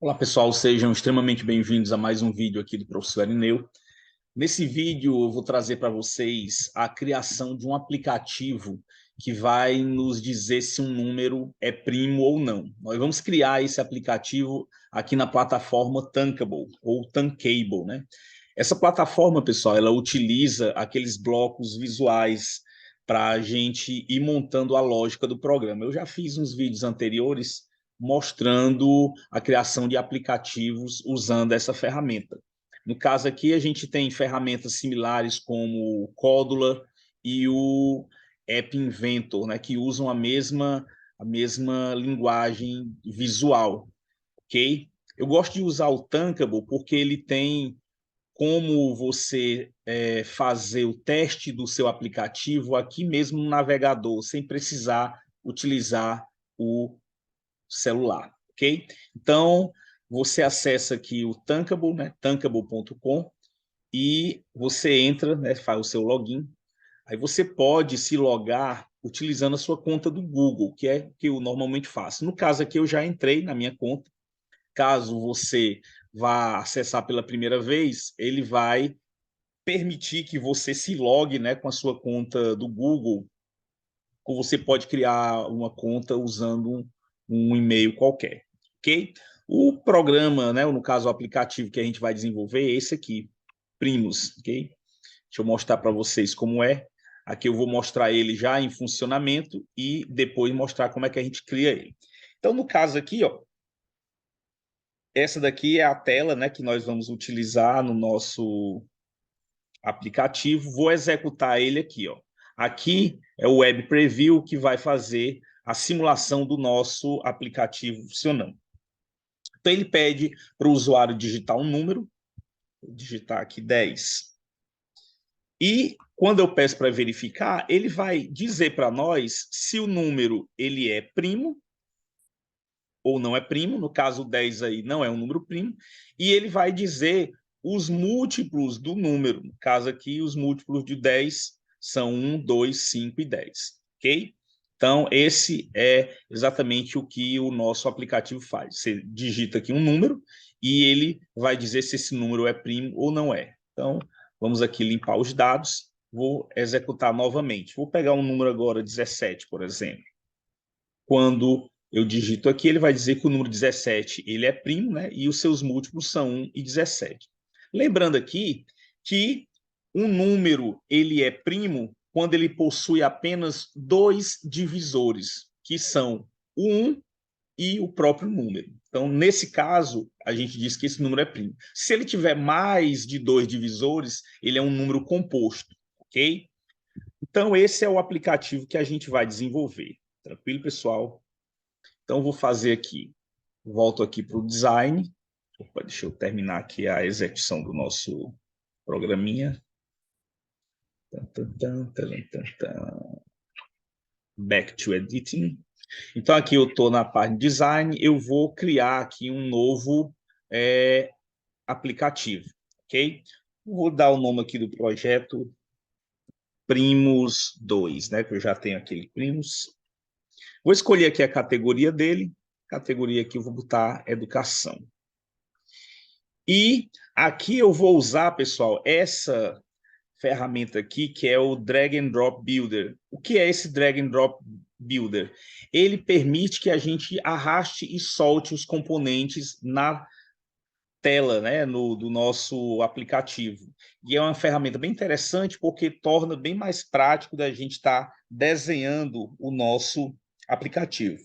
Olá, pessoal, sejam extremamente bem-vindos a mais um vídeo aqui do Professor Arineu. Nesse vídeo, eu vou trazer para vocês a criação de um aplicativo que vai nos dizer se um número é primo ou não. Nós vamos criar esse aplicativo aqui na plataforma Thunkable, ou Thunkable, né? Essa plataforma, pessoal, ela utiliza aqueles blocos visuais para a gente ir montando a lógica do programa. Eu já fiz uns vídeos anteriores mostrando a criação de aplicativos usando essa ferramenta. No caso aqui, a gente tem ferramentas similares como o Codula e o App Inventor, né, que usam a mesma linguagem visual, ok? Eu gosto de usar o Thunkable porque ele tem como você fazer o teste do seu aplicativo aqui mesmo no navegador, sem precisar utilizar o celular, ok? Então, você acessa aqui o Thunkable, né, thunkable.com, e você entra, né, faz o seu login. Aí você pode se logar utilizando a sua conta do Google, que é o que eu normalmente faço. No caso aqui, eu já entrei na minha conta. Caso você vá acessar pela primeira vez, ele vai permitir que você se logue, né, com a sua conta do Google, ou você pode criar uma conta usando um e-mail qualquer, ok? O programa, né, ou no caso o aplicativo que a gente vai desenvolver é esse aqui, Primus, ok? Deixa eu mostrar para vocês como é. Aqui eu vou mostrar ele já em funcionamento e depois mostrar como é que a gente cria ele. Então, no caso aqui, ó, essa daqui é a tela, né, que nós vamos utilizar no nosso aplicativo. Vou executar ele aqui, ó. Aqui é o Web Preview que vai fazer a simulação do nosso aplicativo funcionando. Então, ele pede para o usuário digitar um número, vou digitar aqui 10. E quando eu peço para verificar, ele vai dizer para nós se o número ele é primo ou não é primo. No caso, o 10 aí não é um número primo. E ele vai dizer os múltiplos do número. No caso aqui, os múltiplos de 10 são 1, 2, 5 e 10. Ok? Então, esse é exatamente o que o nosso aplicativo faz. Você digita aqui um número e ele vai dizer se esse número é primo ou não é. Então, vamos aqui limpar os dados. Vou executar novamente. Vou pegar um número agora, 17, por exemplo. Quando eu digito aqui, ele vai dizer que o número 17 ele é primo, né? E os seus múltiplos são 1 e 17. Lembrando aqui que um número ele é primo quando ele possui apenas dois divisores, que são o 1 e o próprio número. Então, nesse caso, a gente diz que esse número é primo. Se ele tiver mais de dois divisores, ele é um número composto, ok? Então, esse é o aplicativo que a gente vai desenvolver. Tranquilo, pessoal? Então, vou fazer aqui, volto aqui para o design. Opa, deixa eu terminar aqui a execução do nosso programinha. Back to editing. Então, aqui eu estou na parte de design, eu vou criar aqui um novo aplicativo, ok? Vou dar o nome aqui do projeto Primus 2, né? Que eu já tenho aquele Primus. Vou escolher aqui a categoria dele. Categoria aqui eu vou botar educação. E aqui eu vou usar, pessoal, essa ferramenta aqui, que é o Drag and Drop Builder. O que é esse Drag and Drop Builder? Ele permite que a gente arraste e solte os componentes na tela, né, do nosso aplicativo. E é uma ferramenta bem interessante porque torna bem mais prático da gente estar desenhando o nosso aplicativo.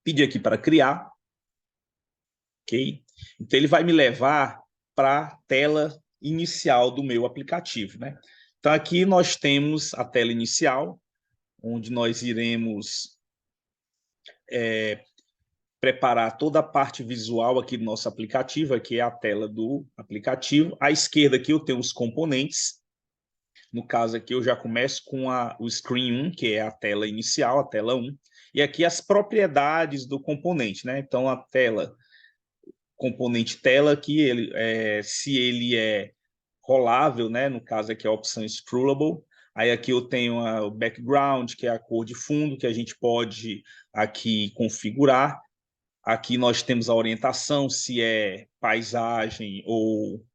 Pedir aqui para criar, ok? Então, ele vai me levar para a tela inicial do meu aplicativo, né? Então, aqui nós temos a tela inicial, onde nós iremos preparar toda a parte visual aqui do nosso aplicativo. Aqui é a tela do aplicativo. À esquerda aqui eu tenho os componentes. No caso aqui eu já começo com o Screen 1, que é a tela inicial, a tela 1. E aqui as propriedades do componente, né? Então, a tela componente tela aqui, se ele é rolável, né? No caso aqui a opção scrollable. Aí aqui eu tenho o background, que é a cor de fundo, que a gente pode aqui configurar. Aqui nós temos a orientação, se é paisagem ou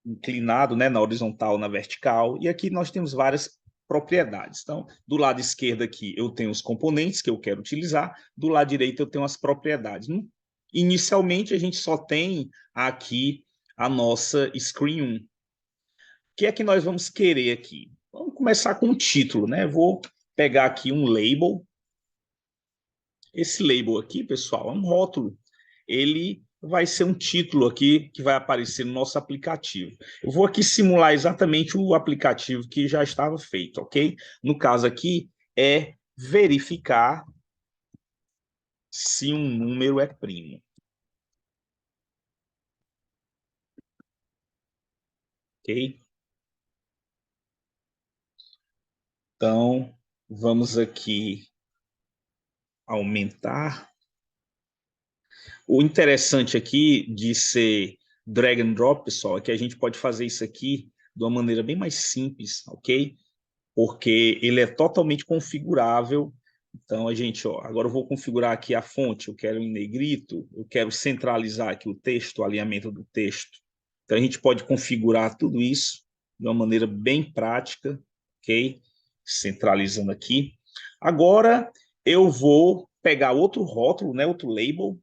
inclinado, né, na horizontal, na vertical. E aqui nós temos várias propriedades. Então, do lado esquerdo aqui eu tenho os componentes que eu quero utilizar, do lado direito eu tenho as propriedades. Inicialmente a gente só tem aqui a nossa Screen 1. O que é que nós vamos querer aqui? Vamos começar com o título, né? Vou pegar aqui um label. Esse label aqui, pessoal, é um rótulo. Ele vai ser um título aqui que vai aparecer no nosso aplicativo. Eu vou aqui simular exatamente o aplicativo que já estava feito, ok? No caso aqui, é verificar se um número é primo. Ok? Então, vamos aqui aumentar. O interessante aqui de ser drag and drop, pessoal, é que a gente pode fazer isso aqui de uma maneira bem mais simples, ok? Porque ele é totalmente configurável. Então, a gente, ó, agora eu vou configurar aqui a fonte, eu quero em negrito, eu quero centralizar aqui o texto, o alinhamento do texto. Então, a gente pode configurar tudo isso de uma maneira bem prática, ok? Centralizando aqui. Agora, eu vou pegar outro rótulo, né, outro label.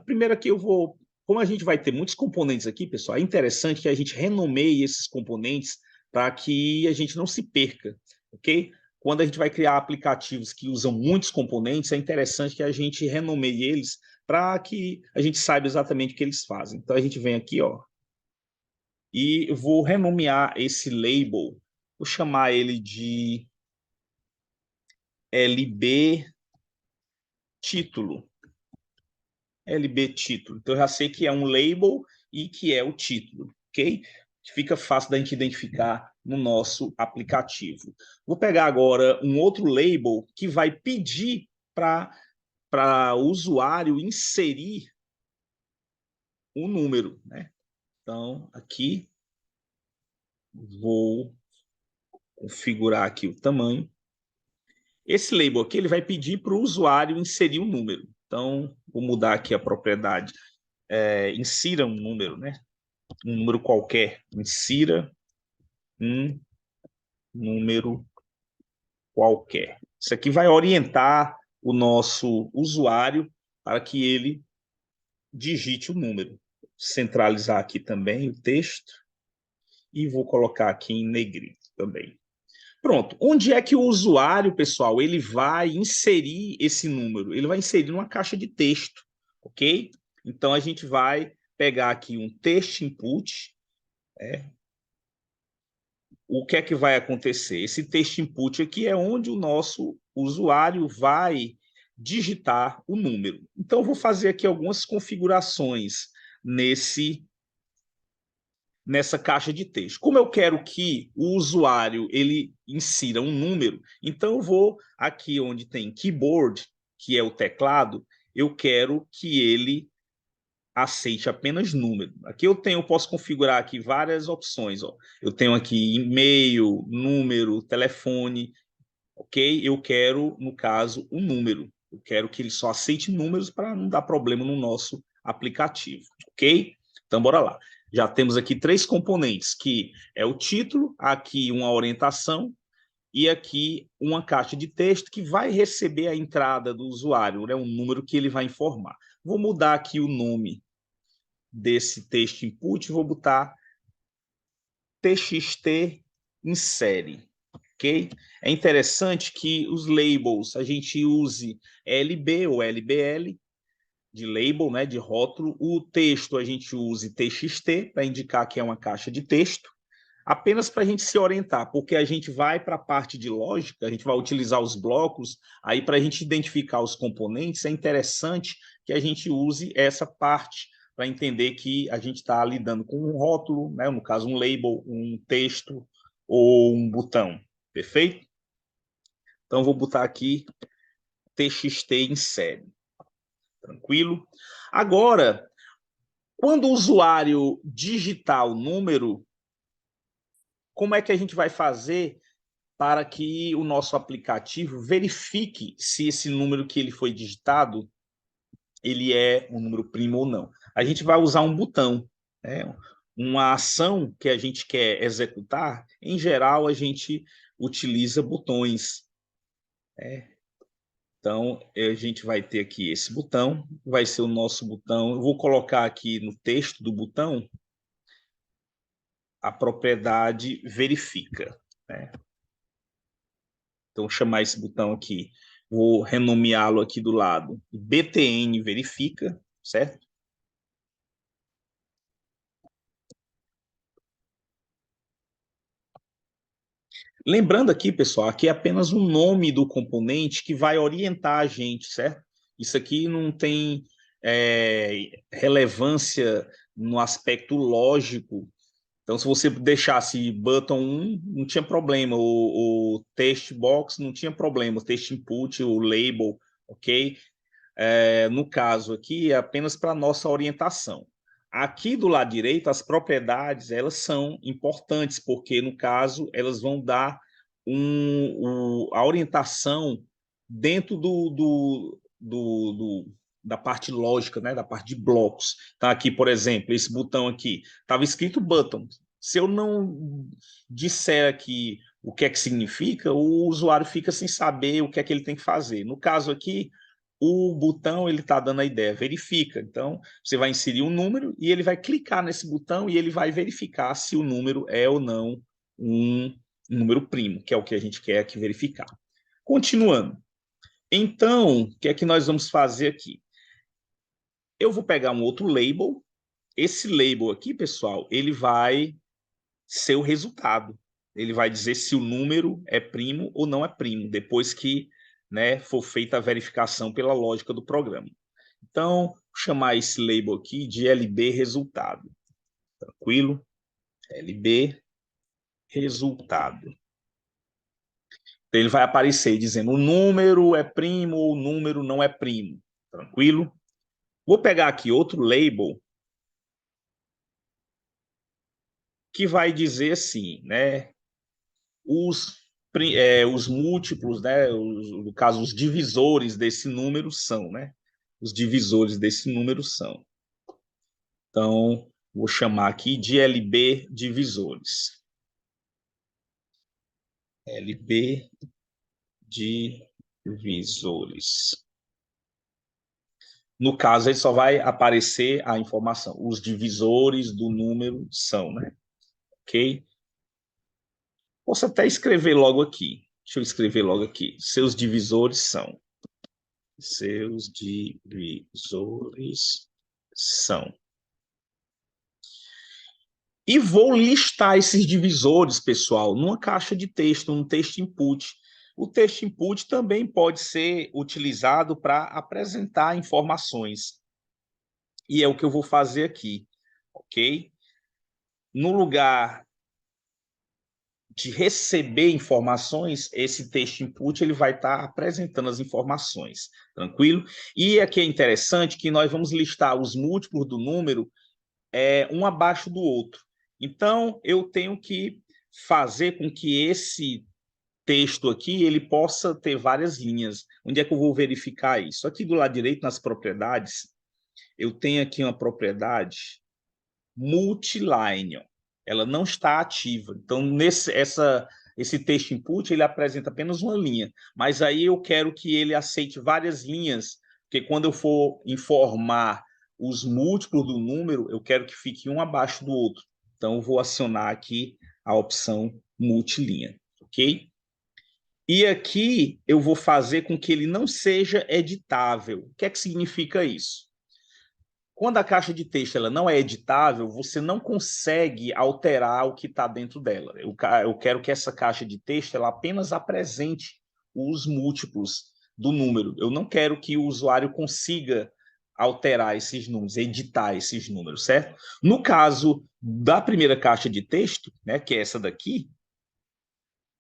Primeiro aqui eu vou... Como a gente vai ter muitos componentes aqui, pessoal, é interessante que a gente renomeie esses componentes para que a gente não se perca, ok? Quando a gente vai criar aplicativos que usam muitos componentes, é interessante que a gente renomeie eles para que a gente saiba exatamente o que eles fazem. Então, a gente vem aqui, ó, e vou renomear esse label. Vou chamar ele de LB título. LB título. Então, eu já sei que é um label e que é o título, ok? Fica fácil da gente identificar no nosso aplicativo. Vou pegar agora um outro label que vai pedir para o usuário inserir o número, né? Então, aqui, vou configurar aqui o tamanho. Esse label aqui ele vai pedir para o usuário inserir um número. Então, vou mudar aqui a propriedade. Insira um número, né? Um número qualquer. Insira um número qualquer. Isso aqui vai orientar o nosso usuário para que ele digite o número. Centralizar aqui também o texto e vou colocar aqui em negrito também. Pronto. Onde é que o usuário, pessoal, ele vai inserir esse número? Ele vai inserir numa caixa de texto, ok? Então, a gente vai pegar aqui um text input. O que é que vai acontecer? Esse text input aqui é onde o nosso usuário vai digitar o número. Então, eu vou fazer aqui algumas configurações nessa caixa de texto. Como eu quero que o usuário ele insira um número, então eu vou aqui onde tem keyboard, que é o teclado, eu quero que ele aceite apenas número. Aqui eu posso configurar aqui várias opções. Ó. Eu tenho aqui e-mail, número, telefone, ok? Eu quero, no caso, o número. Eu quero que ele só aceite números para não dar problema no nosso aplicativo, ok? Então, bora lá. Já temos aqui três componentes, que é o título, aqui uma orientação e aqui uma caixa de texto que vai receber a entrada do usuário, né? Um número que ele vai informar. Vou mudar aqui o nome desse texto input, vou botar txt insere, ok? É interessante que os labels a gente use LB ou LBL de label, né, de rótulo. O texto a gente use txt para indicar que é uma caixa de texto, apenas para a gente se orientar, porque a gente vai para a parte de lógica, a gente vai utilizar os blocos, aí para a gente identificar os componentes, é interessante que a gente use essa parte para entender que a gente está lidando com um rótulo, né? No caso, um label, um texto ou um botão. Perfeito? Então, vou botar aqui txt insere. Tranquilo? Agora, quando o usuário digitar o número, como é que a gente vai fazer para que o nosso aplicativo verifique se esse número que ele foi digitado ele é um número primo ou não. A gente vai usar um botão, né? Uma ação que a gente quer executar, em geral, a gente utiliza botões. Então, a gente vai ter aqui esse botão, vai ser o nosso botão. Eu vou colocar aqui no texto do botão a propriedade verifica, né? Então, vou chamar esse botão aqui, vou renomeá-lo aqui do lado, BTN verifica, certo? Lembrando aqui, pessoal, aqui é apenas o nome do componente que vai orientar a gente, certo? Isso aqui não tem relevância no aspecto lógico. Então, se você deixasse button 1, não tinha problema. O text box não tinha problema. O text input, o label, ok? No caso aqui, é apenas para nossa orientação. Aqui do lado direito, as propriedades, elas são importantes, porque, no caso, elas vão dar a orientação dentro da parte lógica, né? Da parte de blocos. Então, aqui, por exemplo, esse botão aqui, estava escrito button. Se eu não disser aqui o que é que significa, o usuário fica sem saber o que é que ele tem que fazer. No caso aqui, o botão ele está dando a ideia, verifica. Então, você vai inserir um número e ele vai clicar nesse botão e ele vai verificar se o número é ou não um número primo, que é o que a gente quer aqui verificar. Continuando. Então, o que é que nós vamos fazer aqui? Eu vou pegar um outro label. Esse label aqui, pessoal, ele vai ser o resultado. Ele vai dizer se o número é primo ou não é primo, depois que, né, for feita a verificação pela lógica do programa. Então, vou chamar esse label aqui de LB resultado. Tranquilo? LB resultado. Então, ele vai aparecer dizendo o número é primo ou o número não é primo. Tranquilo? Vou pegar aqui outro label que vai dizer assim, né? Os múltiplos, né? No caso, os divisores desse número são, né? Os divisores desse número são. Então, vou chamar aqui de LB divisores. LB divisores. No caso, ele só vai aparecer a informação. Os divisores do número são, né? Ok? Posso até escrever logo aqui. Deixa eu escrever logo aqui. Seus divisores são. Seus divisores são. E vou listar esses divisores, pessoal, numa caixa de texto, num texto input. O texto input também pode ser utilizado para apresentar informações. E é o que eu vou fazer aqui, ok? No lugar de receber informações, esse texto input ele vai estar apresentando as informações, tranquilo? E aqui é interessante que nós vamos listar os múltiplos do número um abaixo do outro. Então, eu tenho que fazer com que esse texto aqui ele possa ter várias linhas. Onde é que eu vou verificar isso? Aqui do lado direito, nas propriedades, eu tenho aqui uma propriedade multiline. Ela não está ativa. Então, esse texto input ele apresenta apenas uma linha, mas aí eu quero que ele aceite várias linhas, porque quando eu for informar os múltiplos do número, eu quero que fique um abaixo do outro. Então, eu vou acionar aqui a opção multilinha, ok? E aqui eu vou fazer com que ele não seja editável. O que é que significa isso? Quando a caixa de texto ela não é editável, você não consegue alterar o que está dentro dela. Eu quero que essa caixa de texto ela apenas apresente os múltiplos do número. Eu não quero que o usuário consiga alterar esses números, editar esses números, certo? No caso da primeira caixa de texto, né, que é essa daqui,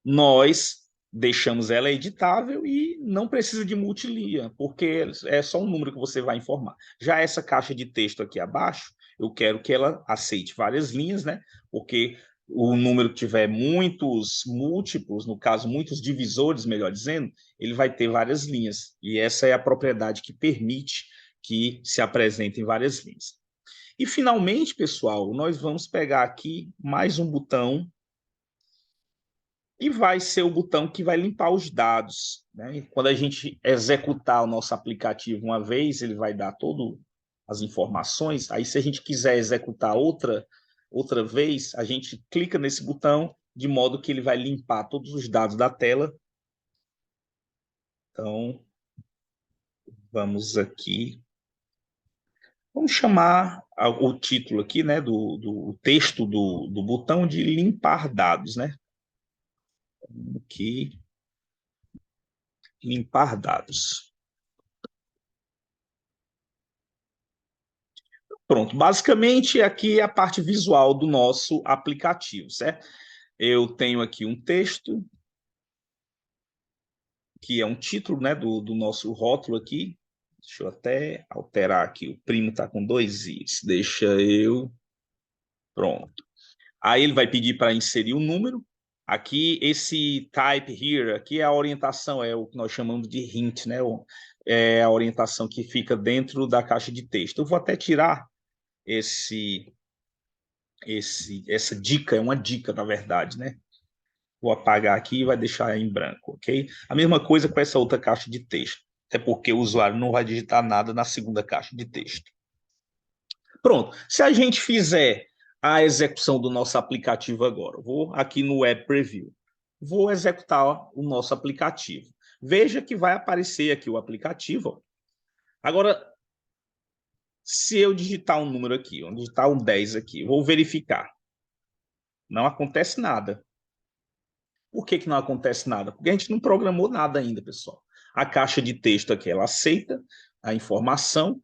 nós deixamos ela editável e não precisa de multilinha, porque é só um número que você vai informar. Já essa caixa de texto aqui abaixo, eu quero que ela aceite várias linhas, né? Porque o número que tiver muitos múltiplos, no caso, muitos divisores, melhor dizendo, ele vai ter várias linhas. E essa é a propriedade que permite que se apresentem várias linhas. E, finalmente, pessoal, nós vamos pegar aqui mais um botão e vai ser o botão que vai limpar os dados, né? Quando a gente executar o nosso aplicativo uma vez, ele vai dar todas as informações. Aí, se a gente quiser executar outra vez, a gente clica nesse botão de modo que ele vai limpar todos os dados da tela. Então, vamos aqui. Vamos chamar o título aqui, né, do texto do botão de limpar dados, né? Aqui, limpar dados. Pronto, basicamente aqui é a parte visual do nosso aplicativo, certo? Eu tenho aqui um texto, que é um título, né, do nosso rótulo aqui. Deixa eu até alterar aqui, o primo está com 2 i's, deixa eu... Pronto. Aí ele vai pedir para inserir um número. Aqui, esse type here, aqui é a orientação, é o que nós chamamos de hint, né? É a orientação que fica dentro da caixa de texto. Eu vou até tirar essa dica, é uma dica, na verdade, né? Vou apagar aqui e vai deixar em branco, ok? A mesma coisa com essa outra caixa de texto, até porque o usuário não vai digitar nada na segunda caixa de texto. Pronto, se a gente fizer a execução do nosso aplicativo agora, vou aqui no Web Preview, vou executar o nosso aplicativo. Veja que vai aparecer aqui o aplicativo. Agora, se eu digitar um número aqui, vou digitar um 10 aqui, vou verificar. Não acontece nada. Por que não acontece nada? Porque a gente não programou nada ainda, pessoal. A caixa de texto aqui, ela aceita a informação,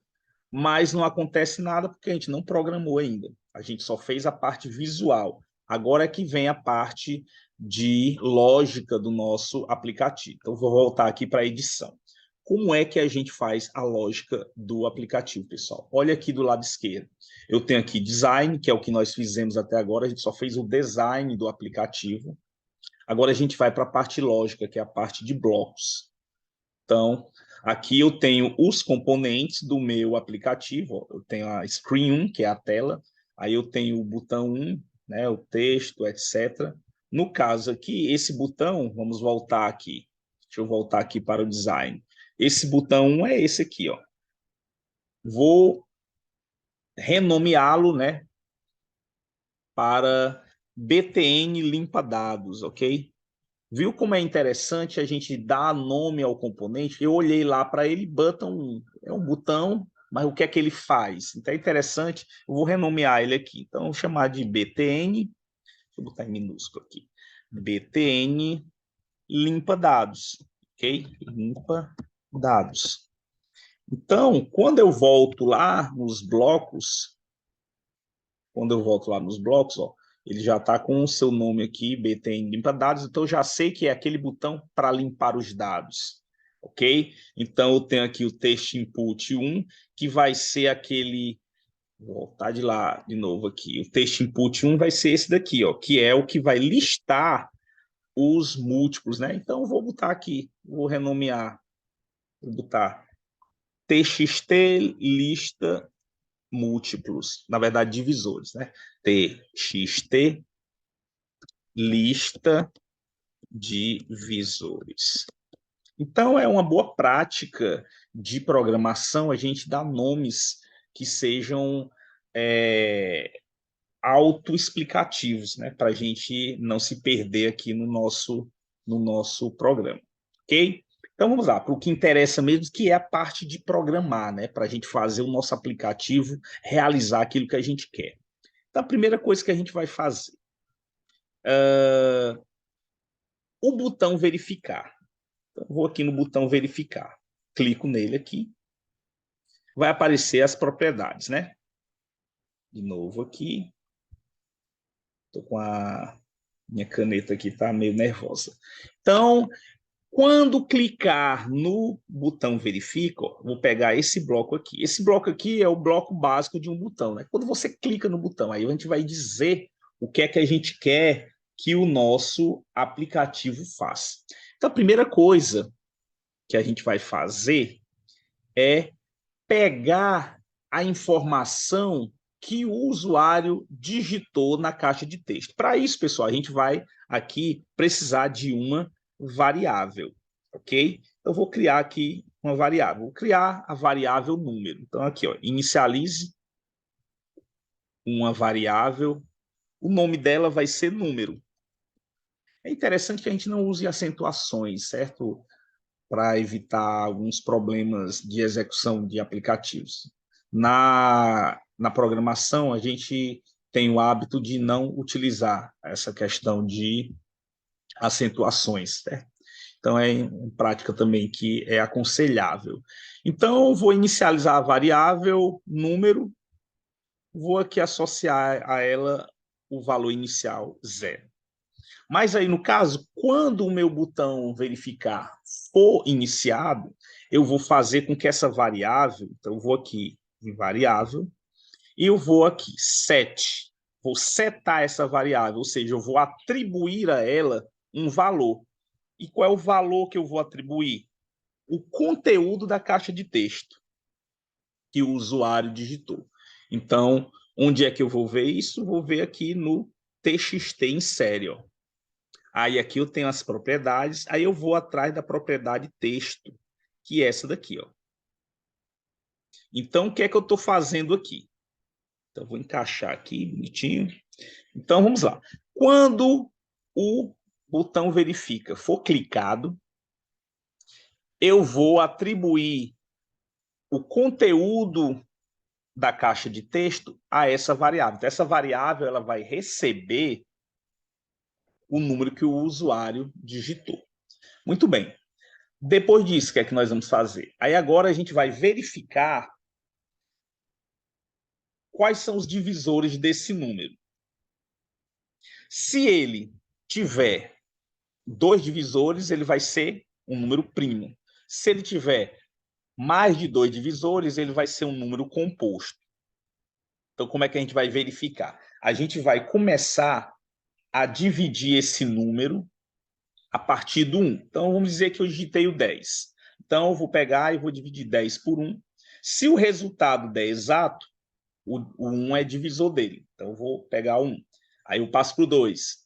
mas não acontece nada porque a gente não programou ainda. A gente só fez a parte visual. Agora é que vem a parte de lógica do nosso aplicativo. Então, vou voltar aqui para a edição. Como é que a gente faz a lógica do aplicativo, pessoal? Olha aqui do lado esquerdo. Eu tenho aqui design, que é o que nós fizemos até agora. A gente só fez o design do aplicativo. Agora a gente vai para a parte lógica, que é a parte de blocos. Então, aqui eu tenho os componentes do meu aplicativo. Eu tenho a Screen 1, que é a tela. Aí eu tenho o botão 1, né, o texto, etc. No caso aqui, esse botão, vamos voltar aqui. Deixa eu voltar aqui para o design. Esse botão 1 é esse aqui, ó. Vou renomeá-lo, né, para BTN limpa dados, ok? Viu como é interessante a gente dar nome ao componente? Eu olhei lá para ele, button é um botão, mas o que é que ele faz? Então é interessante, eu vou renomear ele aqui. Então, vou chamar de BTN, deixa eu botar em minúsculo aqui, BTN limpa dados, ok? Limpa dados. Então, quando eu volto lá nos blocos, ó, ele já está com o seu nome aqui, BTN limpa dados, então eu já sei que é aquele botão para limpar os dados, ok? Então eu tenho aqui o text input 1, que vai ser aquele, vou voltar de lá de novo aqui, o text input 1 vai ser esse daqui, ó, que é o que vai listar os múltiplos, né? Então eu vou botar aqui, vou renomear, vou botar txt lista múltiplos, na verdade divisores, né? txt lista de visores. Então, é uma boa prática de programação a gente dar nomes que sejam autoexplicativos, né? Para a gente não se perder aqui no nosso programa. Ok? Então, vamos lá, para o que interessa mesmo, que é a parte de programar, né? Para a gente fazer o nosso aplicativo realizar aquilo que a gente quer. Então, a primeira coisa que a gente vai fazer, o botão verificar. Então, vou aqui no botão verificar, clico nele aqui, vai aparecer as propriedades, né? De novo aqui, estou com a minha caneta aqui, tá meio nervosa. Então, quando clicar no botão verifica, ó, vou pegar esse bloco aqui. Esse bloco aqui é o bloco básico de um botão, né? Quando você clica no botão, aí a gente vai dizer o que é que a gente quer que o nosso aplicativo faça. Então, a primeira coisa que a gente vai fazer é pegar a informação que o usuário digitou na caixa de texto. Para isso, pessoal, a gente vai aqui precisar de uma variável, ok? Eu vou criar aqui uma variável. Vou criar a variável número. Então, aqui, ó, inicialize uma variável. O nome dela vai ser número. É interessante que a gente não use acentuações, certo? Para evitar alguns problemas de execução de aplicativos. Na programação, a gente tem o hábito de não utilizar essa questão de acentuações, certo? Então, é uma prática também que é aconselhável. Então, eu vou inicializar a variável número, vou aqui associar a ela o valor inicial 0. Mas aí, no caso, quando o meu botão verificar for iniciado, eu vou fazer com que essa variável, então eu vou aqui em variável, e eu vou aqui set, vou setar essa variável, ou seja, eu vou atribuir a ela um valor. E qual é o valor que eu vou atribuir? O conteúdo da caixa de texto que o usuário digitou. Então, onde é que eu vou ver isso? Vou ver aqui no TXT em série, ó. Aí aqui eu tenho as propriedades, aí eu vou atrás da propriedade texto, que é essa daqui, ó. Então, o que é que eu estou fazendo aqui? Então, vou encaixar aqui, bonitinho. Então, vamos lá. Quando o botão verifica for clicado, eu vou atribuir o conteúdo da caixa de texto a essa variável. Então, essa variável ela vai receber o número que o usuário digitou. Muito bem. Depois disso, o que é que nós vamos fazer? Aí agora a gente vai verificar quais são os divisores desse número. Se ele tiver 2 divisores, ele vai ser um número primo. Se ele tiver mais de 2 divisores, ele vai ser um número composto. Então, como é que a gente vai verificar? A gente vai começar a dividir esse número a partir do 1. Então, vamos dizer que eu digitei o 10. Então, eu vou pegar e vou dividir 10 por 1. Se o resultado der exato, o 1 é divisor dele. Então, eu vou pegar o 1. Aí eu passo para o 2.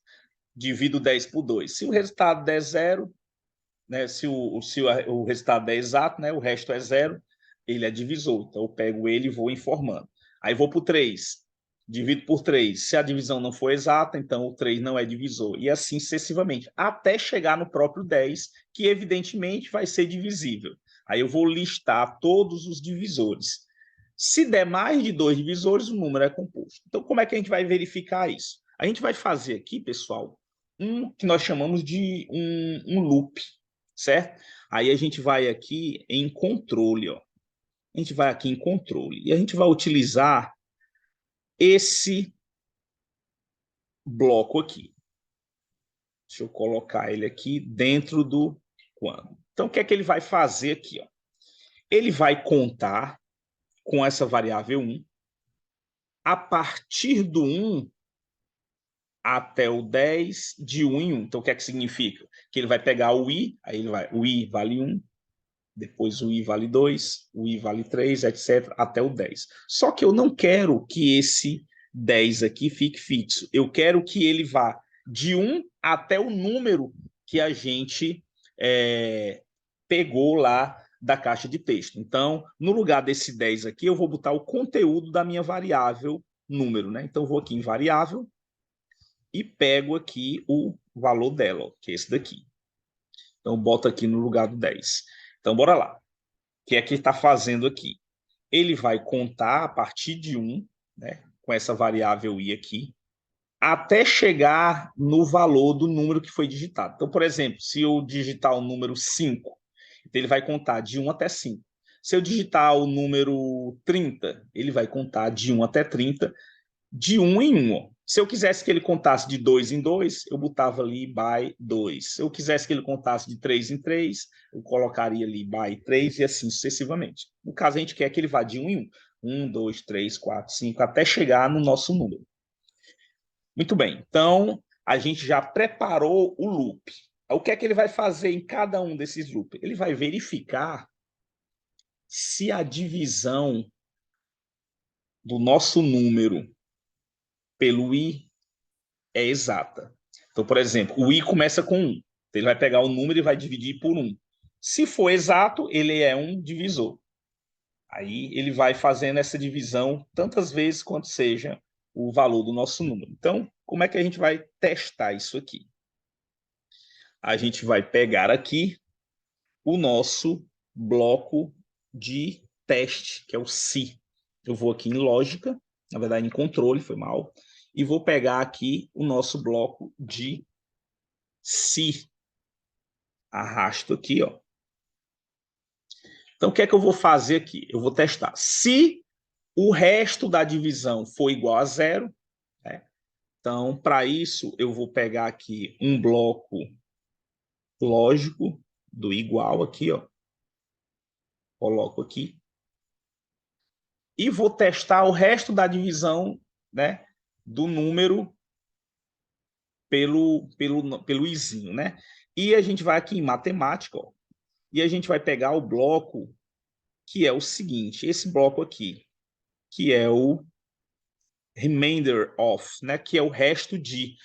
Divido 10 por 2. Se o resultado der 0, né, se o resultado der exato, né, o resto é 0, ele é divisor. Então, eu pego ele e vou informando. Aí vou para o 3. Divido por 3. Se a divisão não for exata, então o 3 não é divisor. E assim sucessivamente, até chegar no próprio 10, que evidentemente vai ser divisível. Aí eu vou listar todos os divisores. Se der mais de 2 divisores, o número é composto. Então, como é que a gente vai verificar isso? A gente vai fazer aqui, pessoal, um que nós chamamos de um loop, certo? Aí a gente vai aqui em controle, ó. A gente vai aqui em controle e a gente vai utilizar esse bloco aqui. Deixa eu colocar ele aqui dentro do quando. Então, o que é que ele vai fazer aqui? Ó? Ele vai contar com essa variável 1. A partir do 1 até o 10, de 1 em 1. Então, o que é que significa? Que ele vai pegar o i, aí ele vai, o i vale 1, depois o i vale 2, o i vale 3, etc., até o 10. Só que eu não quero que esse 10 aqui fique fixo. Eu quero que ele vá de 1 até o número que a gente pegou lá da caixa de texto. Então, no lugar desse 10 aqui, eu vou botar o conteúdo da minha variável número, né? Então, eu vou aqui em variável e pego aqui o valor dela, ó, que é esse daqui. Então, boto aqui no lugar do 10. Então, bora lá. O que é que ele está fazendo aqui? Ele vai contar a partir de 1, né, com essa variável i aqui, até chegar no valor do número que foi digitado. Então, por exemplo, se eu digitar o número 5, então ele vai contar de 1 até 5. Se eu digitar o número 30, ele vai contar de 1 até 30, de 1 em 1. Ó. Se eu quisesse que ele contasse de 2 em 2, eu botava ali by 2. Se eu quisesse que ele contasse de 3 em 3, eu colocaria ali by 3 e assim sucessivamente. No caso, a gente quer que ele vá de 1 em 1. 1, 2, 3, 4, 5, até chegar no nosso número. Muito bem. Então, a gente já preparou o loop. O que é que ele vai fazer em cada um desses loops? Ele vai verificar se a divisão do nosso número pelo i é exata. Então, por exemplo, o i começa com 1. Ele vai pegar o número e vai dividir por 1. Se for exato, ele é um divisor. Aí ele vai fazendo essa divisão tantas vezes quanto seja o valor do nosso número. Então, como é que a gente vai testar isso aqui? A gente vai pegar aqui o nosso bloco de teste, que é o se. Eu vou aqui em lógica, na verdade em controle, foi mal, e vou pegar aqui o nosso bloco de se. Arrasto aqui, ó. Então, o que é que eu vou fazer aqui? Eu vou testar. Se o resto da divisão for igual a zero, né? Então, para isso, eu vou pegar aqui um bloco lógico do igual aqui, ó. Coloco aqui. E vou testar o resto da divisão, né, do número pelo izinho, né? E a gente vai aqui em matemática, ó, e a gente vai pegar o bloco que é o seguinte, esse bloco aqui, que é o remainder of, né, que é o resto de,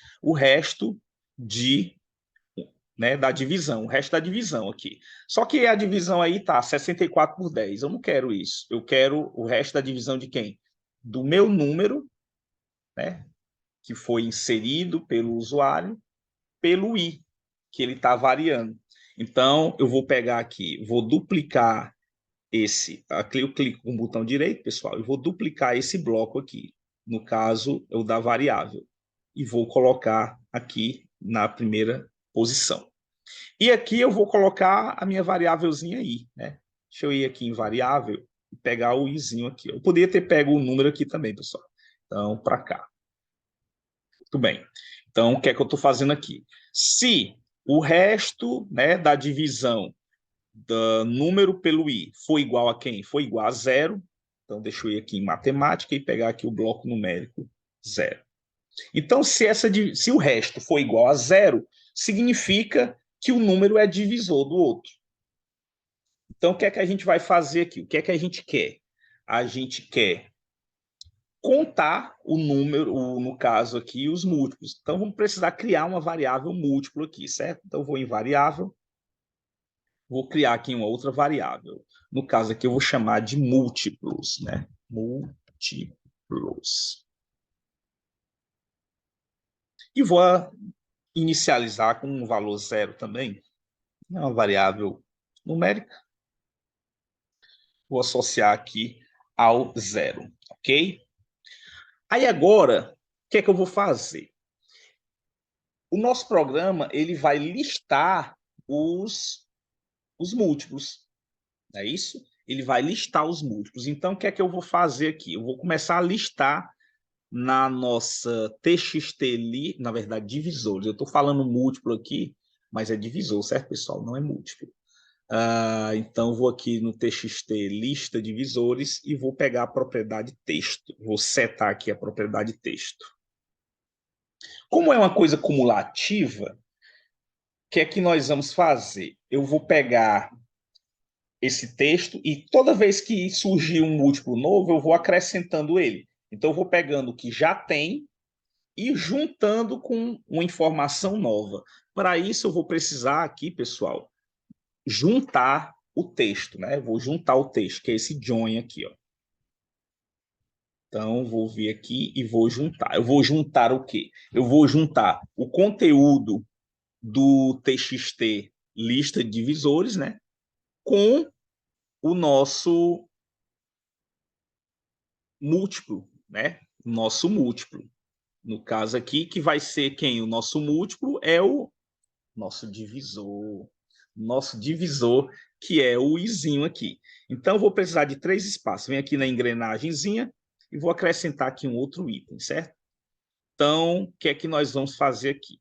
né, da divisão, o resto da divisão aqui. Só que a divisão aí tá 64 por 10. Eu não quero isso. Eu quero o resto da divisão de quem? Do meu número, né, que foi inserido pelo usuário, pelo i, que ele está variando. Então, eu vou pegar aqui, vou duplicar esse. Aqui eu clico com o botão direito, pessoal, e vou duplicar esse bloco aqui. No caso, é o da variável. E vou colocar aqui na primeira posição. E aqui eu vou colocar a minha variávelzinha i, né? Deixa eu ir aqui em variável e pegar o izinho aqui. Eu poderia ter pego o número aqui também, pessoal. Então, para cá. Muito bem. Então, o que é que eu estou fazendo aqui? Se o resto, né, da divisão do número pelo i for igual a quem? For igual a zero. Então, deixa eu ir aqui em matemática e pegar aqui o bloco numérico zero. Então, se o resto for igual a zero, significa que o número é divisor do outro. Então, o que é que a gente vai fazer aqui? O que é que a gente quer? A gente quer contar o número, no caso aqui, os múltiplos. Então, vamos precisar criar uma variável múltiplo aqui, certo? Então, eu vou em variável, vou criar aqui uma outra variável. No caso aqui, eu vou chamar de múltiplos, né? Múltiplos. E vou inicializar com um valor zero também. É uma variável numérica. Vou associar aqui ao zero, ok? Aí agora, o que é que eu vou fazer? O nosso programa ele vai listar os múltiplos, não é isso? Ele vai listar os múltiplos. Então, o que é que eu vou fazer aqui? Eu vou começar a listar na nossa TXT, na verdade, divisores. Eu estou falando múltiplo aqui, mas é divisor, certo, pessoal? Não é múltiplo. Então, vou aqui no TXT lista divisores e vou pegar a propriedade texto. Vou setar aqui a propriedade texto. Como é uma coisa cumulativa, o que é que nós vamos fazer? Eu vou pegar esse texto e toda vez que surgir um múltiplo novo, eu vou acrescentando ele. Então, eu vou pegando o que já tem e juntando com uma informação nova. Para isso, eu vou precisar aqui, pessoal, juntar o texto, né? Eu vou juntar o texto, que é esse join aqui, ó. Então, vou vir aqui e vou juntar. Eu vou juntar o quê? Eu vou juntar o conteúdo do TXT lista de divisores, né? Com o nosso múltiplo, né? Nosso múltiplo. No caso aqui, que vai ser quem? O nosso múltiplo é o nosso divisor. Nosso divisor, que é o izinho aqui. Então, eu vou precisar de 3 espaços. Vem aqui na engrenagemzinha e vou acrescentar aqui um outro item, certo? Então, o que é que nós vamos fazer aqui?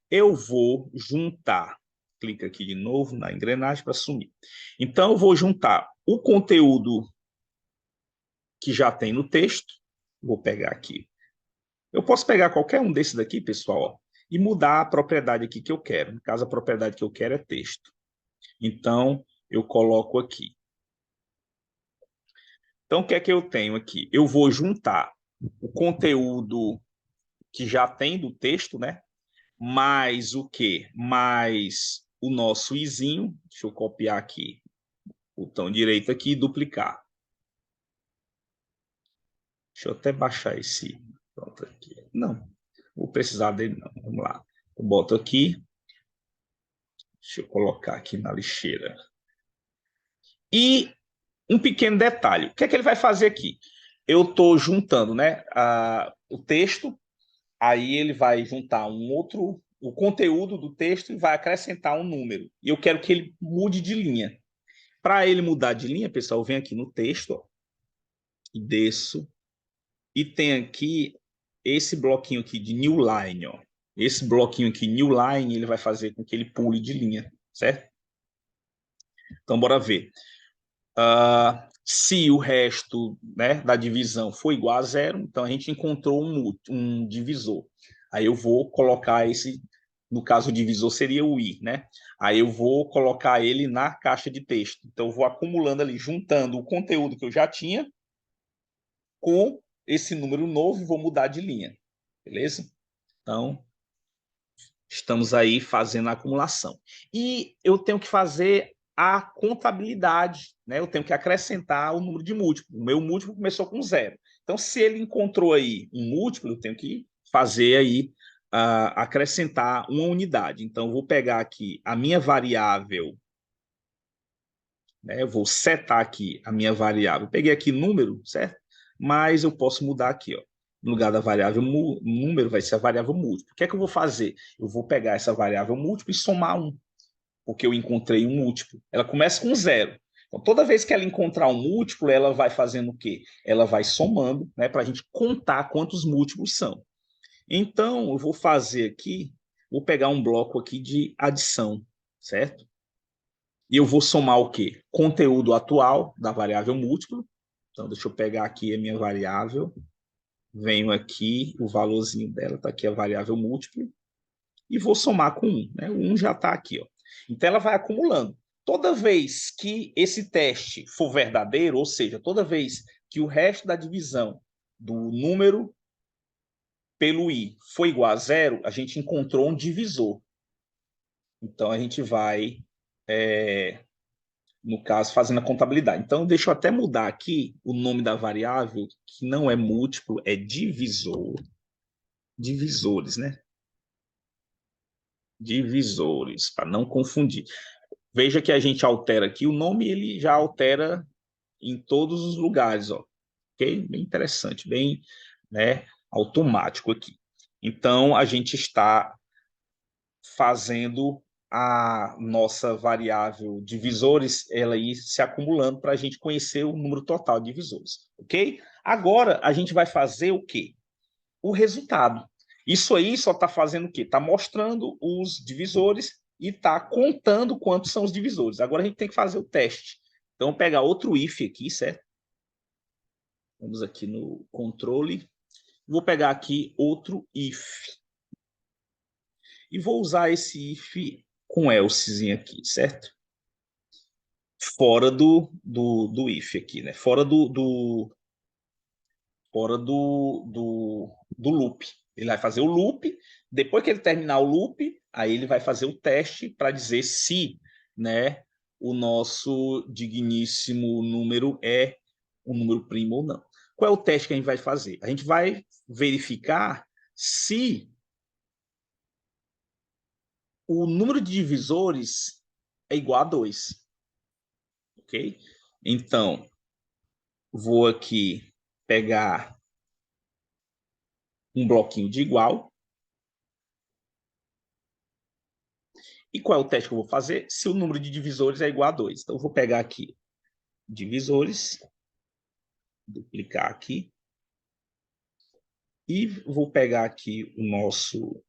Eu vou juntar. Clica aqui de novo na engrenagem para sumir. Então, eu vou juntar o conteúdo que já tem no texto. Vou pegar aqui. Eu posso pegar qualquer um desses daqui, pessoal, ó, e mudar a propriedade aqui que eu quero. No caso, a propriedade que eu quero é texto. Então, eu coloco aqui Então, o que é que eu tenho aqui? Eu vou juntar o conteúdo que já tem do texto, né? Mais o quê? Mais o nosso izinho. Deixa eu copiar aqui, botão direito aqui e duplicar. Deixa eu até baixar esse. Pronto aqui. Não, vou precisar dele não. Vamos lá. Eu boto aqui. Deixa eu colocar aqui na lixeira. E um pequeno detalhe. O que é que ele vai fazer aqui? Eu estou juntando, né, o texto, aí ele vai juntar o conteúdo do texto e vai acrescentar um número. E eu quero que ele mude de linha. Para ele mudar de linha, pessoal, eu venho aqui no texto, ó, e desço, e tem aqui esse bloquinho aqui de new line, ó. Esse bloquinho aqui, new line, ele vai fazer com que ele pule de linha, certo? Então, bora ver. Se o resto, né, da divisão for igual a zero, então a gente encontrou um divisor. Aí eu vou colocar esse, no caso o divisor seria o i, né? Aí eu vou colocar ele na caixa de texto. Então eu vou acumulando ali, juntando o conteúdo que eu já tinha com esse número novo e vou mudar de linha, beleza? Então, estamos aí fazendo a acumulação. E eu tenho que fazer a contabilidade, né? Eu tenho que acrescentar o número de múltiplo. O meu múltiplo começou com zero. Então, se ele encontrou aí um múltiplo, eu tenho que fazer aí, acrescentar uma unidade. Então, eu vou pegar aqui a minha variável, né? Eu vou setar aqui a minha variável. Peguei aqui número, certo? Mas eu posso mudar aqui, ó. No lugar da variável número, vai ser a variável múltiplo. O que é que eu vou fazer? Eu vou pegar essa variável múltiplo e somar um, porque eu encontrei um múltiplo. Ela começa com zero. Então, toda vez que ela encontrar um múltiplo, ela vai fazendo o quê? Ela vai somando, né, para a gente contar quantos múltiplos são. Então, eu vou fazer aqui, vou pegar um bloco aqui de adição, certo? E eu vou somar o quê? Conteúdo atual da variável múltiplo. Então, deixa eu pegar aqui a minha variável, venho aqui, o valorzinho dela, está aqui a variável múltiplo, e vou somar com 1. Né? O 1 já está aqui. Ó. Então, ela vai acumulando. Toda vez que esse teste for verdadeiro, ou seja, toda vez que o resto da divisão do número pelo i for igual a zero, a gente encontrou um divisor. Então, a gente vai, no caso, fazendo a contabilidade. Então, deixa eu até mudar aqui o nome da variável, que não é múltiplo, é divisor. Divisores, né? Divisores, para não confundir. Veja que a gente altera aqui, o nome ele já altera em todos os lugares, ó. Ok? Bem interessante, bem, né, automático aqui. Então, a gente está fazendo a nossa variável divisores, ela ir se acumulando para a gente conhecer o número total de divisores, ok? Agora, a gente vai fazer o quê? O resultado. Isso aí só está fazendo o quê? Está mostrando os divisores e está contando quantos são os divisores. Agora a gente tem que fazer o teste. Então, vou pegar outro if aqui, certo? Vamos aqui no controle. Vou pegar aqui outro if. E vou usar esse if com elsezinho aqui, certo? Fora do if aqui, né? Fora do loop. Ele vai fazer o loop, depois que ele terminar o loop, aí ele vai fazer o teste para dizer se, né, o nosso digníssimo número é um número primo ou não. Qual é o teste que a gente vai fazer? A gente vai verificar se o número de divisores é igual a 2. Ok? Então, vou aqui pegar um bloquinho de igual. E qual é o teste que eu vou fazer? Se o número de divisores é igual a 2. Então, eu vou pegar aqui divisores, duplicar aqui, e vou pegar aqui o nosso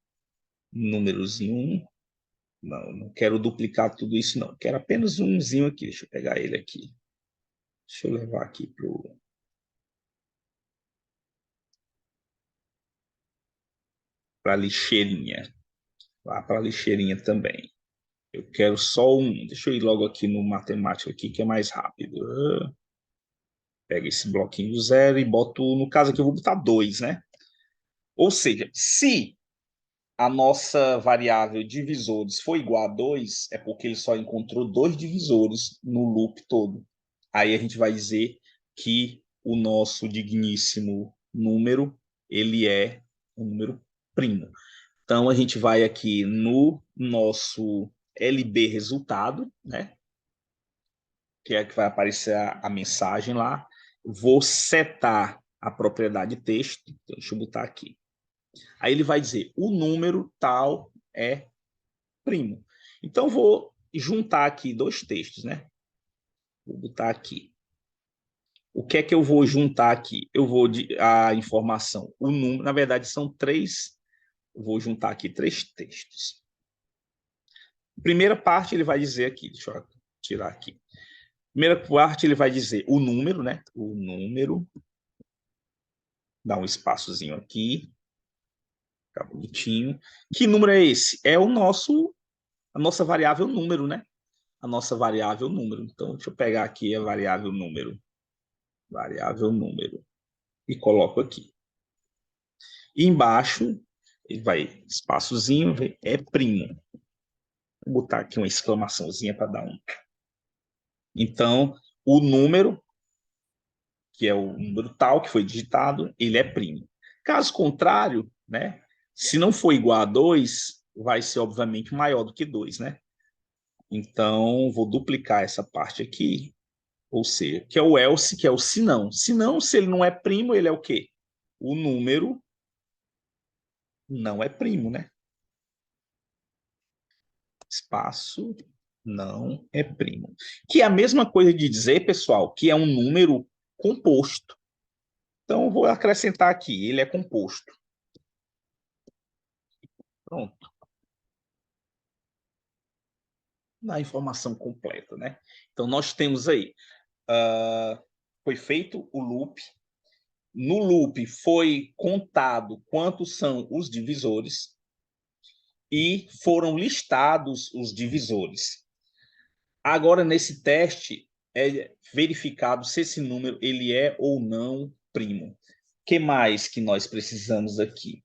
númerozinho 1. Não, não quero duplicar tudo isso, não. Quero apenas umzinho aqui. Deixa eu pegar ele aqui. Deixa eu levar aqui para a lixeirinha. Lá para a lixeirinha também. Eu quero só um. Deixa eu ir logo aqui no matemático aqui, que é mais rápido. Pego esse bloquinho do zero e boto, no caso aqui eu vou botar 2, né? Ou seja, se a nossa variável divisores for igual a 2, é porque ele só encontrou 2 divisores no loop todo. Aí a gente vai dizer que o nosso digníssimo número, ele é um número primo. Então, a gente vai aqui no nosso LB resultado, né? Que é que vai aparecer a mensagem lá. Vou setar a propriedade texto. Então, deixa eu botar aqui. Aí ele vai dizer, o número tal é primo. Então, vou juntar aqui dois textos, né? Vou botar aqui. O que é que eu vou juntar aqui? Eu vou a informação, o número, na verdade são três, vou juntar aqui três textos. Primeira parte ele vai dizer aqui, deixa eu tirar aqui. Primeira parte ele vai dizer o número, né? O número, dá um espaçozinho aqui, fica bonitinho. Que número é esse? É a nossa variável número, né? A nossa variável número. Então, deixa eu pegar aqui a variável número, e coloco aqui. E embaixo, ele vai, espaçozinho, é primo. Vou botar aqui uma exclamaçãozinha para dar um. Então, o número, que é o número tal que foi digitado, ele é primo. Caso contrário, né, se não for igual a 2, vai ser obviamente maior do que 2, né? Então, vou duplicar essa parte aqui, ou seja, que é o else, que é o se não. Se não, se ele não é primo, ele é o quê? O número não é primo, né? Espaço não é primo. Que é a mesma coisa de dizer, pessoal, que é um número composto. Então, eu vou acrescentar aqui, ele é composto. Pronto. Na informação completa, né? Então, nós temos aí, foi feito o loop. No loop foi contado quantos são os divisores e foram listados os divisores. Agora, nesse teste, é verificado se esse número ele é ou não primo. O que mais que nós precisamos aqui?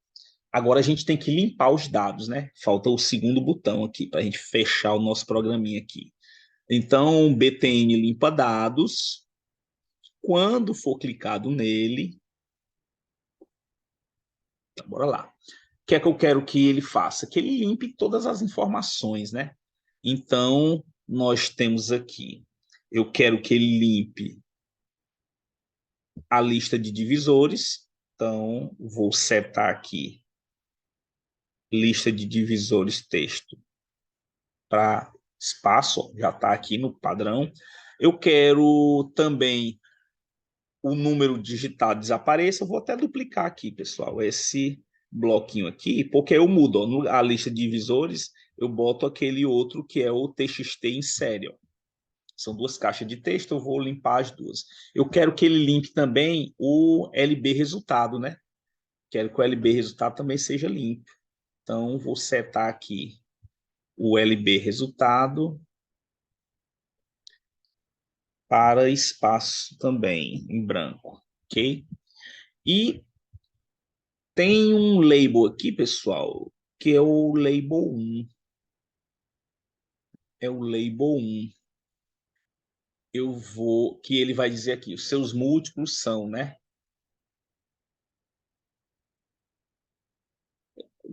Agora a gente tem que limpar os dados, né? Falta o segundo botão aqui para a gente fechar o nosso programinha aqui. Então, btn limpa dados. Quando for clicado nele, então, bora lá. O que é que eu quero que ele faça? Que ele limpe todas as informações, né? Então, nós temos aqui, eu quero que ele limpe a lista de divisores. Então, vou setar aqui lista de divisores texto para espaço, já está aqui no padrão. Eu quero também o número digitado desapareça. Eu vou até duplicar aqui, pessoal, esse bloquinho aqui, porque eu mudo ó, a lista de divisores, eu boto aquele outro que é o txt em série. Ó. São duas caixas de texto, eu vou limpar as duas. Eu quero que ele limpe também o LB resultado, né? Quero que o LB resultado também seja limpo. Então, vou setar aqui o LB resultado para espaço também em branco, ok? E tem um label aqui, pessoal, que é o label 1. É o label 1. Que ele vai dizer aqui, os seus múltiplos são, né?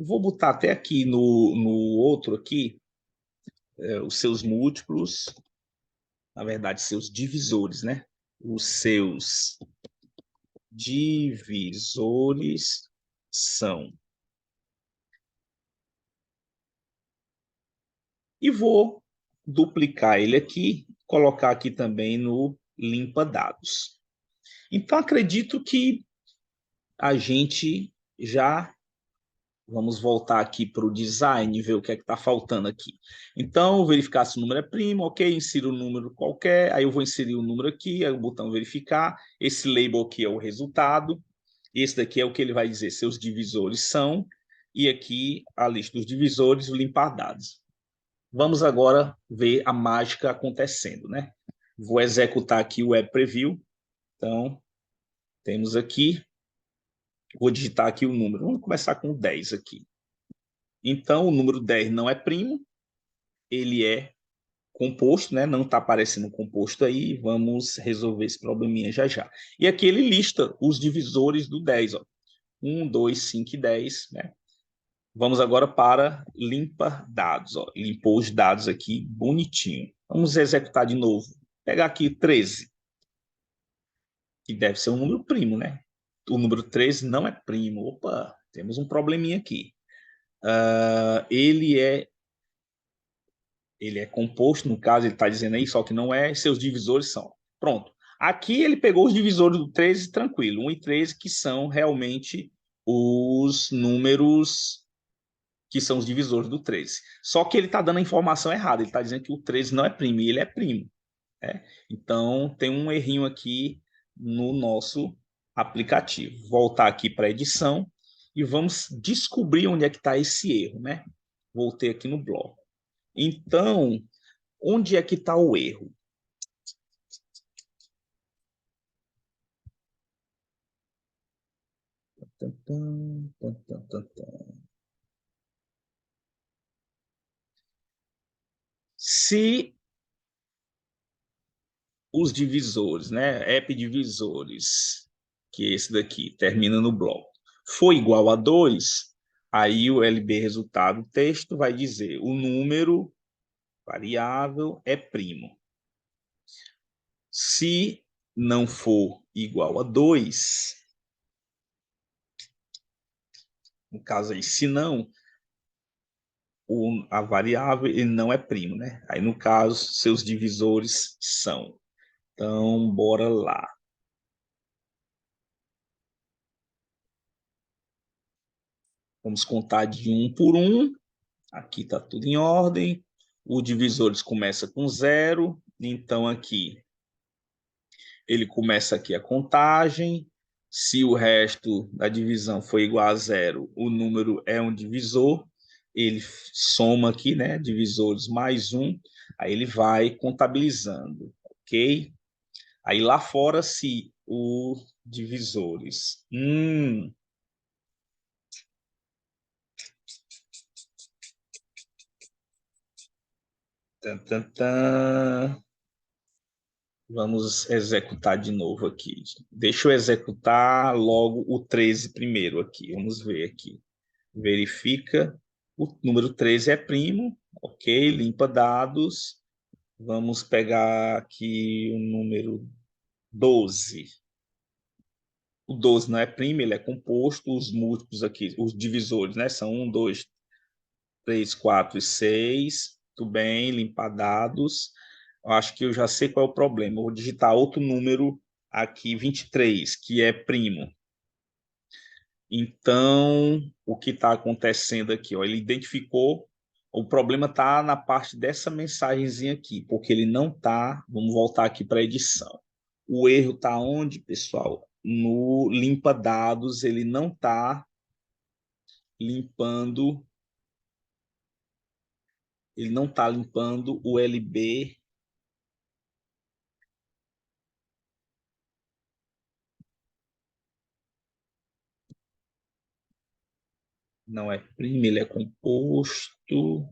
Vou botar até aqui no outro aqui, os seus múltiplos, na verdade, seus divisores, né? Os seus divisores são. E vou duplicar ele aqui, colocar aqui também no limpa dados. Então, acredito que a gente já vamos voltar aqui para o design, ver o que é que está faltando aqui. Então, verificar se o número é primo, ok, insiro o número qualquer, aí eu vou inserir o número aqui, aí o botão verificar, esse label aqui é o resultado, esse daqui é o que ele vai dizer, seus divisores são, e aqui a lista dos divisores, o limpar dados. Vamos agora ver a mágica acontecendo, né? Vou executar aqui o Web Preview, Então, temos aqui, vou digitar aqui o número, vamos começar com 10 aqui. Então, o número 10 não é primo, ele é composto, né? Não está aparecendo composto aí, vamos resolver esse probleminha já já. E aqui ele lista os divisores do 10, ó. 1, 2, 5 e 10, né? Vamos agora para limpa dados, ó. Limpou os dados aqui bonitinho. Vamos executar de novo. Pegar aqui 13, que deve ser um número primo, né? O número 13 não é primo. Opa, temos um probleminha aqui. Ele é composto, no caso, ele está dizendo aí, só que não é, seus divisores são. Pronto. Aqui ele pegou os divisores do 13 tranquilo, 1 e 13, que são realmente os números que são os divisores do 13. Só que ele está dando a informação errada, ele está dizendo que o 13 não é primo, e ele é primo. Né? Então, tem um errinho aqui no nosso aplicativo. Voltar aqui para a edição e vamos descobrir onde é que está esse erro. Né? Voltei aqui no bloco. Então, onde é que está o erro? Se os divisores, né, epdivisores, que é esse daqui, termina no bloco, for igual a 2, aí o LB resultado texto vai dizer o número variável é primo. Se não for igual a 2, no caso aí, se não, a variável ele não é primo, né? Aí, no caso, seus divisores são. Então, bora lá. Vamos contar de um por um. Aqui está tudo em ordem. O divisores começa com 0. Então, aqui, ele começa aqui a contagem. Se o resto da divisão for igual a 0, o número é um divisor. Ele soma aqui, né? Divisores mais 1. Aí ele vai contabilizando, ok? Aí lá fora, se os divisores. Tan, tan, tan. Vamos executar de novo aqui. Deixa eu executar logo o 13 primeiro aqui. Vamos ver aqui. Verifica. O número 13 é primo. Ok, limpa dados. Vamos pegar aqui o número 12. O 12 não é primo, ele é composto. Os múltiplos aqui, os divisores, né? São 1, 2, 3, 4 e 6. Tudo bem, limpar dados. Eu acho que eu já sei qual é o problema. Eu vou digitar outro número aqui, 23, que é primo. Então, o que está acontecendo aqui? Ó, ele identificou, o problema está na parte dessa mensagenzinha aqui, porque ele não está, vamos voltar aqui para a edição. O erro está onde, pessoal? No limpa dados, ele não está limpando, ele não está limpando o LB. Não é primo, ele é composto.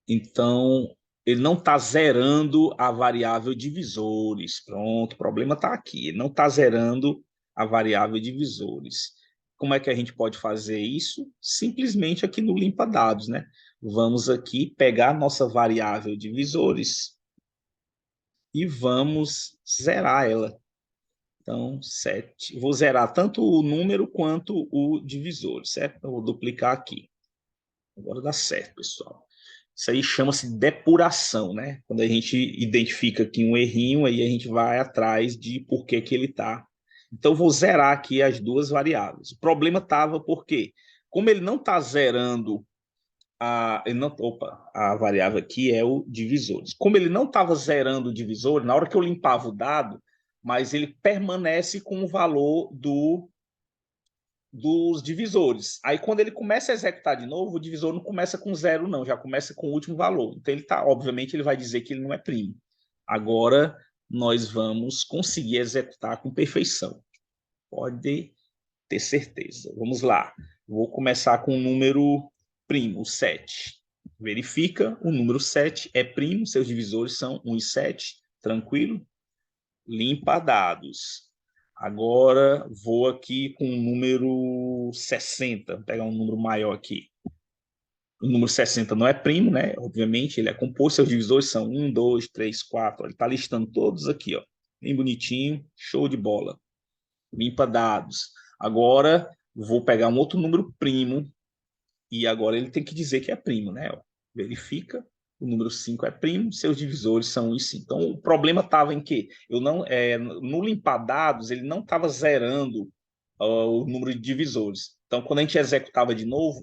Então, ele não está zerando a variável divisores. Pronto, o problema está aqui. Ele não está zerando a variável divisores. Como é que a gente pode fazer isso? Simplesmente aqui no limpa dados, né? Vamos aqui pegar a nossa variável divisores e vamos zerar ela. Então, 7. Vou zerar tanto o número quanto o divisor, certo? Eu vou duplicar aqui. Agora dá certo, pessoal. Isso aí chama-se depuração, né? Quando a gente identifica aqui um errinho, aí a gente vai atrás de por que que ele está. Então, vou zerar aqui as duas variáveis. O problema estava porque, como ele não está zerando a variável aqui é o divisores. Como ele não estava zerando o divisor, na hora que eu limpava o dado, mas ele permanece com o valor dos divisores. Aí, quando ele começa a executar de novo, o divisor não começa com 0, não, já começa com o último valor. Então, ele tá, obviamente, ele vai dizer que ele não é primo. Agora, nós vamos conseguir executar com perfeição. Pode ter certeza. Vamos lá. Vou começar com o número primo, 7. Verifica, o número 7 é primo, seus divisores são 1 e 7, tranquilo? Limpa dados. Agora vou aqui com o número 60, vou pegar um número maior aqui. O número 60 não é primo, né? Obviamente, ele é composto, seus divisores são 1, 2, 3, 4. Ele está listando todos aqui, ó. Bem bonitinho, show de bola. Limpa dados. Agora vou pegar um outro número primo e agora ele tem que dizer que é primo, né? Verifica, o número 5 é primo, seus divisores são 1 e 5. Então, o problema estava em que eu não, no limpar dados, ele não estava zerando o número de divisores. Então, quando a gente executava de novo,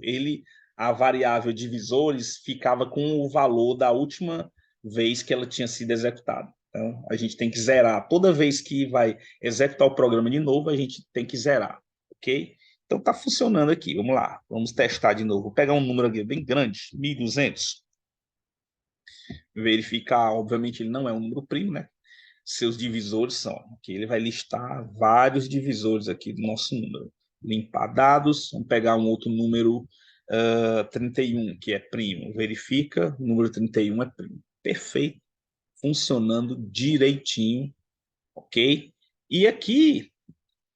a variável divisores ficava com o valor da última vez que ela tinha sido executada. Então, a gente tem que zerar. Toda vez que vai executar o programa de novo, a gente tem que zerar, ok? Então, está funcionando aqui. Vamos lá, vamos testar de novo. Vou pegar um número aqui bem grande, 1.200. Verificar, obviamente, ele não é um número primo, né? Seus divisores são, que ele vai listar vários divisores aqui do nosso número. Limpar dados, vamos pegar um outro número 31, que é primo. Verifica, o número 31 é primo. Perfeito, funcionando direitinho, ok? E aqui,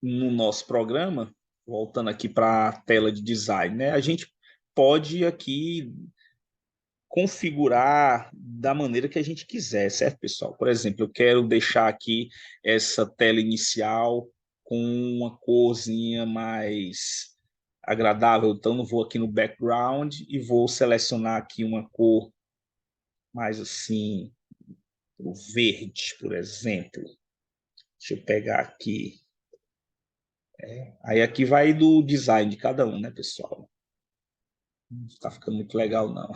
no nosso programa, voltando aqui para a tela de design, né? A gente pode aqui configurar da maneira que a gente quiser, certo, pessoal? Por exemplo, eu quero deixar aqui essa tela inicial com uma corzinha mais agradável, então eu vou aqui no background e vou selecionar aqui uma cor mais assim, o verde, por exemplo. Deixa eu pegar aqui. Aí aqui vai do design de cada um, né, pessoal? Não está ficando muito legal, não.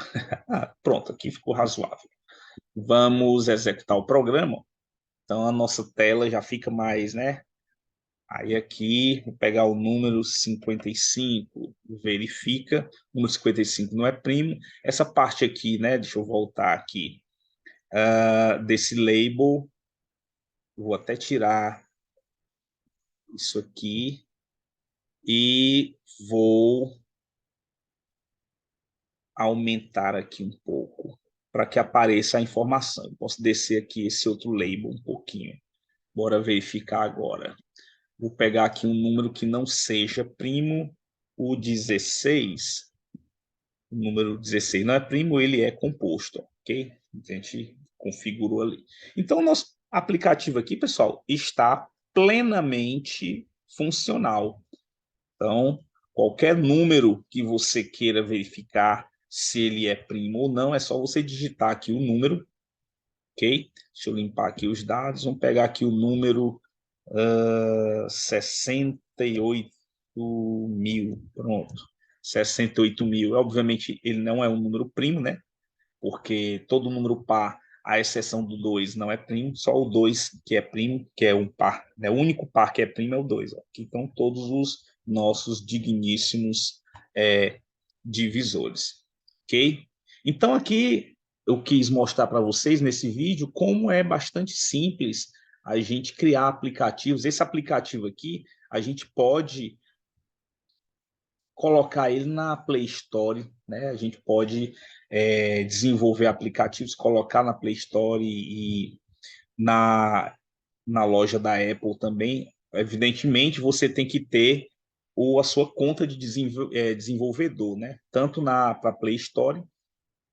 Pronto, aqui ficou razoável. Vamos executar o programa. Então a nossa tela já fica mais, né? Aí aqui, vou pegar o número 55, verifica, o número 55 não é primo. Essa parte aqui, né? Deixa eu voltar aqui, desse label, vou até tirar isso aqui e vou aumentar aqui um pouco para que apareça a informação. Eu posso descer aqui esse outro label um pouquinho. Bora verificar agora. Vou pegar aqui um número que não seja primo, o 16. O número 16 não é primo, ele é composto, ok? A gente configurou ali. Então, o nosso aplicativo aqui, pessoal, está plenamente funcional. Então, qualquer número que você queira verificar se ele é primo ou não, é só você digitar aqui o número, ok? Deixa eu limpar aqui os dados. Vamos pegar aqui o número 68.000, pronto, 68.000, obviamente ele não é um número primo, né, porque todo número par, à exceção do 2, não é primo, só o 2 que é primo, que é um par, né, o único par que é primo é o 2, aqui estão todos os nossos digníssimos divisores, ok? Então aqui eu quis mostrar para vocês nesse vídeo como é bastante simples a gente criar aplicativos. Esse aplicativo aqui, a gente pode colocar ele na Play Store, né? A gente pode desenvolver aplicativos, colocar na Play Store e na loja da Apple também. Evidentemente, você tem que ter a sua conta de desenvolvedor, né? Tanto para a Play Store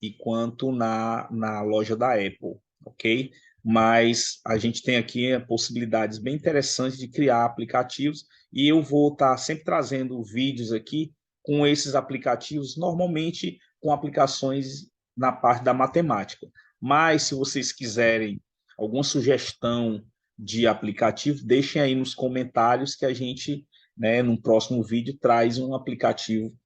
e quanto na loja da Apple, ok? Mas a gente tem aqui possibilidades bem interessantes de criar aplicativos e eu vou estar sempre trazendo vídeos aqui com esses aplicativos, normalmente com aplicações na parte da matemática. Mas se vocês quiserem alguma sugestão de aplicativo, deixem aí nos comentários que a gente, né, no próximo vídeo, traz um aplicativo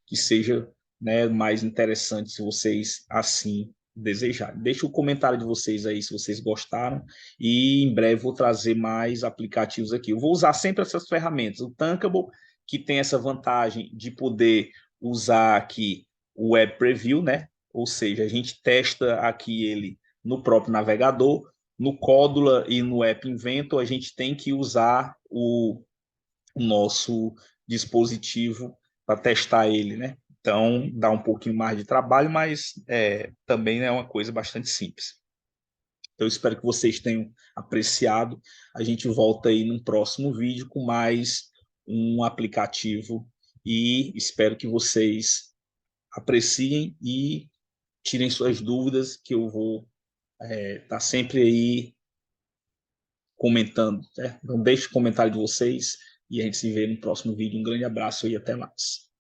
que seja, né, mais interessante, se vocês assim desejarem. Deixe o comentário de vocês aí se vocês gostaram e em breve vou trazer mais aplicativos aqui. Eu vou usar sempre essas ferramentas. O Thunkable, que tem essa vantagem de poder usar aqui o Web Preview, né? Ou seja, a gente testa aqui ele no próprio navegador. No Códula e no App Inventor, a gente tem que usar o nosso dispositivo para testar ele, né? Então, dá um pouquinho mais de trabalho, mas também é uma coisa bastante simples. Então, eu espero que vocês tenham apreciado. A gente volta aí num próximo vídeo com mais um aplicativo e espero que vocês apreciem e tirem suas dúvidas, que eu vou estar sempre aí comentando. Né? Então, deixe o comentário de vocês e a gente se vê no próximo vídeo. Um grande abraço e até mais.